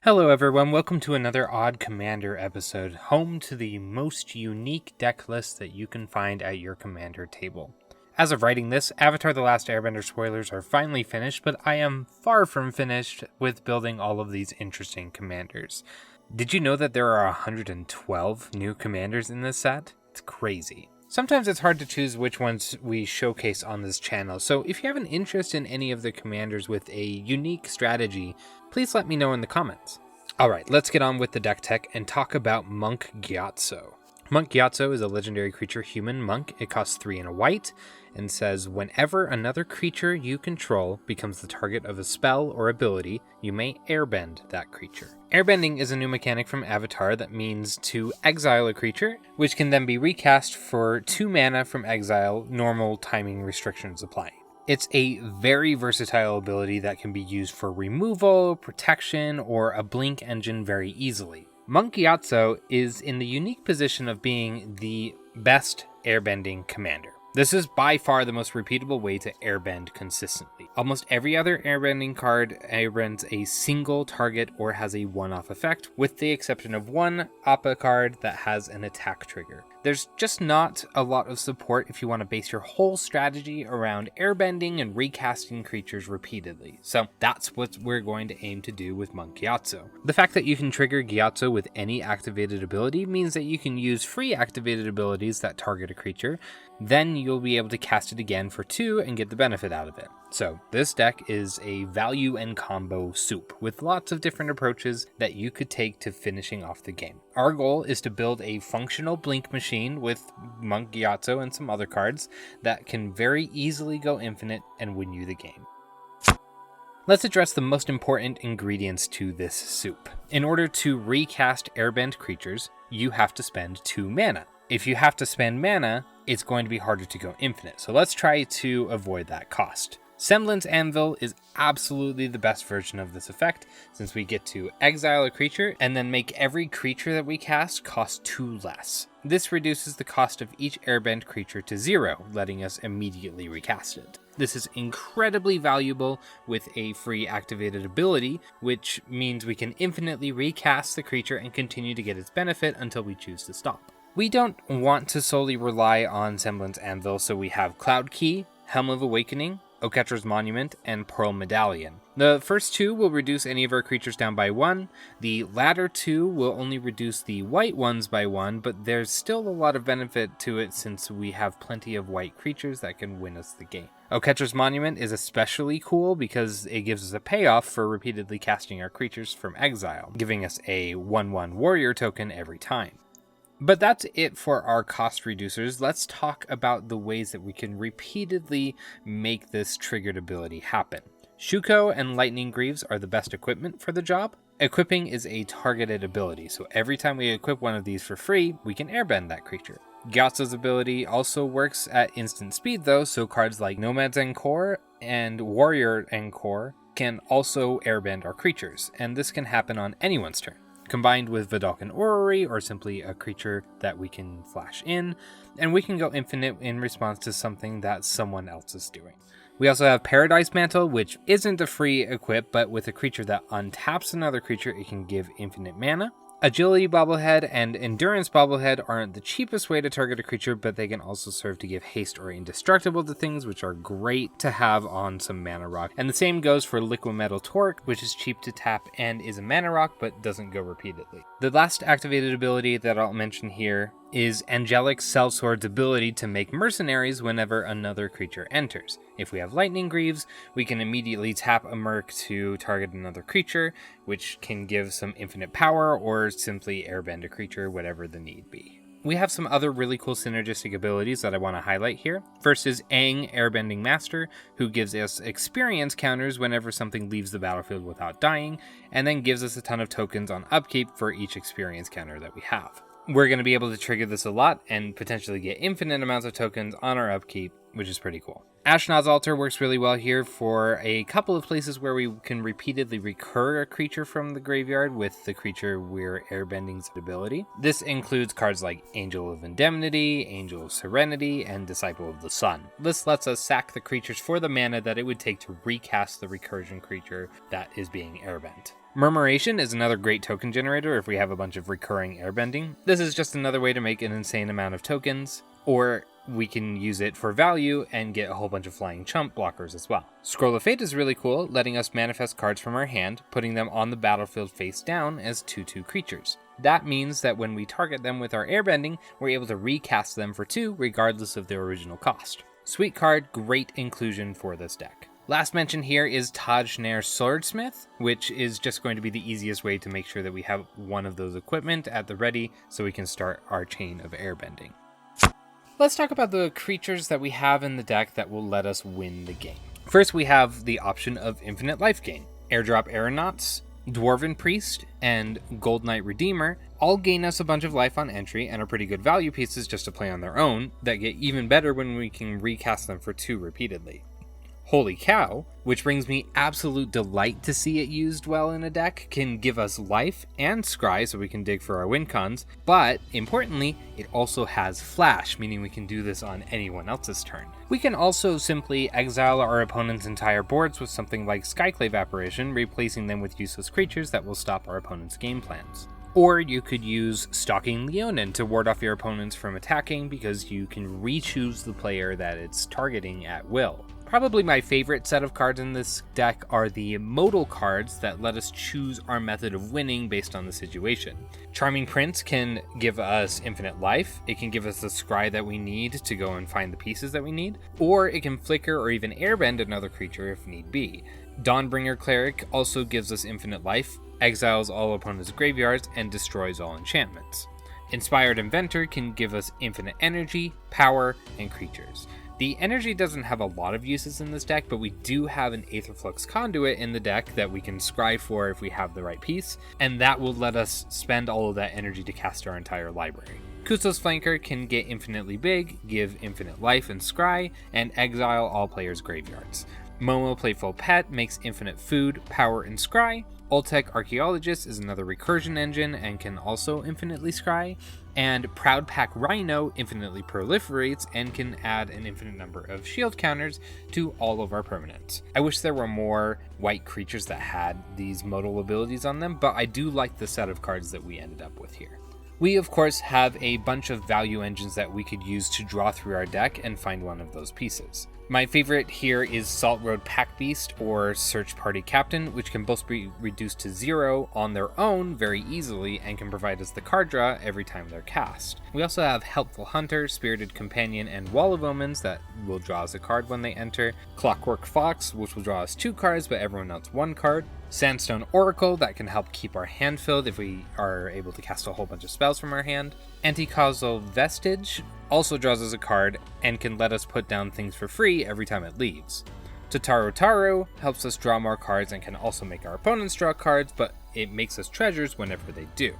Hello everyone, welcome to another Odd Commander episode, home to the most unique deck list that you can find at your Commander table. As of writing this, Avatar The Last Airbender spoilers are finally finished, but I am far from finished with building all of these interesting commanders. Did you know that there are 112 new commanders in this set? It's crazy. Sometimes it's hard to choose which ones we showcase on this channel, so if you have an interest in any of the commanders with a unique strategy, please let me know in the comments. Alright, let's get on with the deck tech and talk about Monk Gyatso. Monk Gyatso is a legendary creature human monk. It costs 3 and a white, and says whenever another creature you control becomes the target of a spell or ability, you may airbend that creature. Airbending is a new mechanic from Avatar that means to exile a creature, which can then be recast for 2 mana from exile, normal timing restrictions apply. It's a very versatile ability that can be used for removal, protection, or a blink engine very easily. Monk Gyatso is in the unique position of being the best airbending commander. This is by far the most repeatable way to airbend consistently. Almost every other airbending card airbends a single target or has a one-off effect, with the exception of one Appa card that has an attack trigger. There's just not a lot of support if you want to base your whole strategy around airbending and recasting creatures repeatedly. So that's what we're going to aim to do with Monk Gyatso. The fact that you can trigger Gyatso with any activated ability means that you can use free activated abilities that target a creature. Then you'll be able to cast it again for 2 and get the benefit out of it. So this deck is a value and combo soup with lots of different approaches that you could take to finishing off the game. Our goal is to build a functional blink machine with Monk Gyatso and some other cards that can very easily go infinite and win you the game. Let's address the most important ingredients to this soup. In order to recast airbend creatures, you have to spend 2 mana. If you have to spend mana, it's going to be harder to go infinite, so let's try to avoid that cost. Semblance Anvil is absolutely the best version of this effect, since we get to exile a creature and then make every creature that we cast cost 2 less. This reduces the cost of each airbend creature to 0, letting us immediately recast it. This is incredibly valuable with a free activated ability, which means we can infinitely recast the creature and continue to get its benefit until we choose to stop. We don't want to solely rely on Semblance Anvil, so we have Cloud Key, Helm of Awakening, Oketra's Monument, and Pearl Medallion. The first 2 will reduce any of our creatures down by 1. The latter 2 will only reduce the white ones by 1, but there's still a lot of benefit to it since we have plenty of white creatures that can win us the game. Oketra's Monument is especially cool because it gives us a payoff for repeatedly casting our creatures from exile, giving us a 1/1 warrior token every time. But that's it for our cost reducers. Let's talk about the ways that we can repeatedly make this triggered ability happen. Shuko and Lightning Greaves are the best equipment for the job. Equipping is a targeted ability, so every time we equip one of these for free, we can airbend that creature. Gyatso's ability also works at instant speed though, so cards like Nomad's Encore and Warrior Encore can also airbend our creatures, and this can happen on anyone's turn, combined with Vidalcan Orrery or simply a creature that we can flash in, and we can go infinite in response to something that someone else is doing. We also have Paradise Mantle, which isn't a free equip, but with a creature that untaps another creature, it can give infinite mana. Agility Bobblehead and Endurance Bobblehead aren't the cheapest way to target a creature, but they can also serve to give haste or indestructible to things, which are great to have on some mana rock. And the same goes for Liquid Metal Torque, which is cheap to tap and is a mana rock, but doesn't go repeatedly. The last activated ability that I'll mention here is Angelic Sellsword's ability to make mercenaries whenever another creature enters. If we have Lightning Greaves, we can immediately tap a merc to target another creature, which can give some infinite power or simply airbend a creature, whatever the need be. We have some other really cool synergistic abilities that I want to highlight here. First is Aang, Airbending Master, who gives us experience counters whenever something leaves the battlefield without dying, and then gives us a ton of tokens on upkeep for each experience counter that we have. We're going to be able to trigger this a lot and potentially get infinite amounts of tokens on our upkeep, which is pretty cool. Ashnod's Altar works really well here for a couple of places where we can repeatedly recur a creature from the graveyard with the creature we're airbending's ability. This includes cards like Angel of Indemnity, Angel of Serenity, and Disciple of the Sun. This lets us sack the creatures for the mana that it would take to recast the recursion creature that is being airbent. Murmuration is another great token generator if we have a bunch of recurring airbending. This is just another way to make an insane amount of tokens, or we can use it for value and get a whole bunch of flying chump blockers as well. Scroll of Fate is really cool, letting us manifest cards from our hand, putting them on the battlefield face down as 2/2 creatures. That means that when we target them with our airbending, we're able to recast them for 2 regardless of their original cost. Sweet card, great inclusion for this deck. Last mention here is Taj Nair Swordsmith, which is just going to be the easiest way to make sure that we have one of those equipment at the ready so we can start our chain of airbending. Let's talk about the creatures that we have in the deck that will let us win the game. First, we have the option of infinite life gain. Airdrop Aeronauts, Dwarven Priest, and Gold Knight Redeemer all gain us a bunch of life on entry and are pretty good value pieces just to play on their own that get even better when we can recast them for 2 repeatedly. Holy Cow, which brings me absolute delight to see it used well in a deck, can give us life and scry so we can dig for our win cons, but importantly, it also has flash, meaning we can do this on anyone else's turn. We can also simply exile our opponent's entire boards with something like Skyclave Apparition, replacing them with useless creatures that will stop our opponent's game plans. Or you could use Stalking Leonin to ward off your opponents from attacking because you can re-choose the player that it's targeting at will. Probably my favorite set of cards in this deck are the modal cards that let us choose our method of winning based on the situation. Charming Prince can give us infinite life, it can give us the scry that we need to go and find the pieces that we need, or it can flicker or even airbend another creature if need be. Dawnbringer Cleric also gives us infinite life, exiles all opponents' graveyards, and destroys all enchantments. Inspired Inventor can give us infinite energy, power, and creatures. The energy doesn't have a lot of uses in this deck, but we do have an Aetherflux Conduit in the deck that we can scry for if we have the right piece, and that will let us spend all of that energy to cast our entire library. Kuso's Flanker can get infinitely big, give infinite life and scry, and exile all players' graveyards. Momo Playful Pet makes infinite food, power, and scry. Ultec Archaeologist is another recursion engine and can also infinitely scry. And Proud Pack Rhino infinitely proliferates and can add an infinite number of shield counters to all of our permanents. I wish there were more white creatures that had these modal abilities on them, but I do like the set of cards that we ended up with here. We, of course, have a bunch of value engines that we could use to draw through our deck and find one of those pieces. My favorite here is Salt Road Pack Beast or Search Party Captain, which can both be reduced to 0 on their own very easily and can provide us the card draw every time they're cast. We also have Helpful Hunter, Spirited Companion, and Wall of Omens that will draw us a card when they enter. Clockwork Fox, which will draw us 2 cards but everyone else 1 card. Sandstone Oracle, that can help keep our hand filled if we are able to cast a whole bunch of spells from our hand. Anticausal Vestige also draws us a card and can let us put down things for free every time it leaves. Totaro Taro helps us draw more cards and can also make our opponents draw cards, but it makes us treasures whenever they do.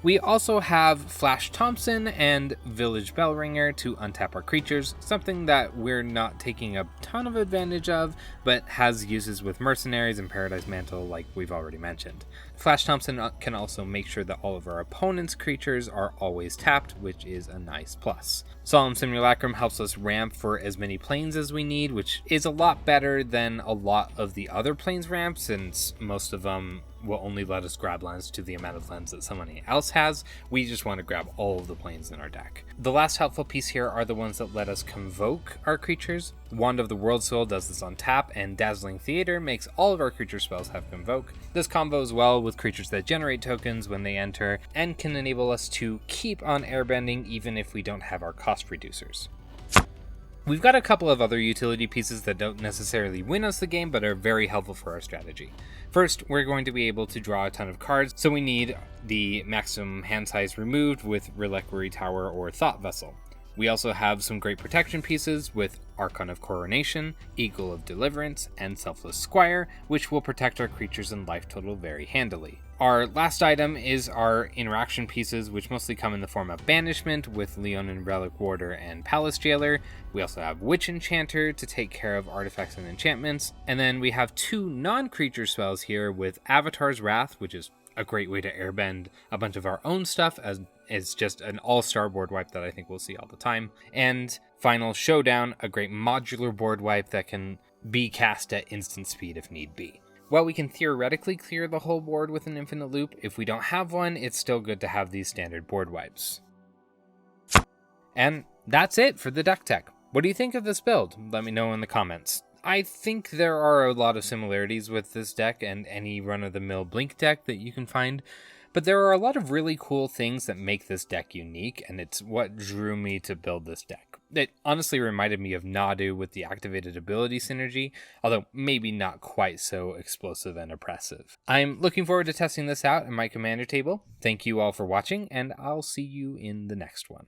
We also have Flash Thompson and Village Bellringer to untap our creatures, something that we're not taking a ton of advantage of, but has uses with Mercenaries and Paradise Mantle like we've already mentioned. Flash Thompson can also make sure that all of our opponent's creatures are always tapped, which is a nice plus. Solemn Simulacrum helps us ramp for as many planes as we need, which is a lot better than a lot of the other planes ramps, since most of them will only let us grab lands to the amount of lands that somebody else has. We just want to grab all of the planes in our deck. The last helpful piece here are the ones that let us convoke our creatures. Wand of the World Soul does this on tap, and Dazzling Theater makes all of our creature spells have convoke. This combos well with creatures that generate tokens when they enter, and can enable us to keep on airbending even if we don't have our cost reducers. We've got a couple of other utility pieces that don't necessarily win us the game, but are very helpful for our strategy. First, we're going to be able to draw a ton of cards, so we need the maximum hand size removed with Reliquary Tower or Thought Vessel. We also have some great protection pieces with Archon of Coronation, Eagle of Deliverance, and Selfless Squire, which will protect our creatures and life total very handily. Our last item is our interaction pieces, which mostly come in the form of Banishment with Leonin Relic Warder and Palace Jailer. We also have Witch Enchanter to take care of artifacts and enchantments. And then we have 2 non-creature spells here with Avatar's Wrath, which is a great way to airbend a bunch of our own stuff, as it's just an all-star board wipe that I think we'll see all the time. And Final Showdown, a great modular board wipe that can be cast at instant speed if need be. While we can theoretically clear the whole board with an infinite loop, if we don't have one, it's still good to have these standard board wipes. And that's it for the deck tech. What do you think of this build? Let me know in the comments. I think there are a lot of similarities with this deck and any run-of-the-mill Blink deck that you can find, but there are a lot of really cool things that make this deck unique, and it's what drew me to build this deck. It honestly reminded me of Nadu with the activated ability synergy, although maybe not quite so explosive and oppressive. I'm looking forward to testing this out in my commander table. Thank you all for watching, and I'll see you in the next one.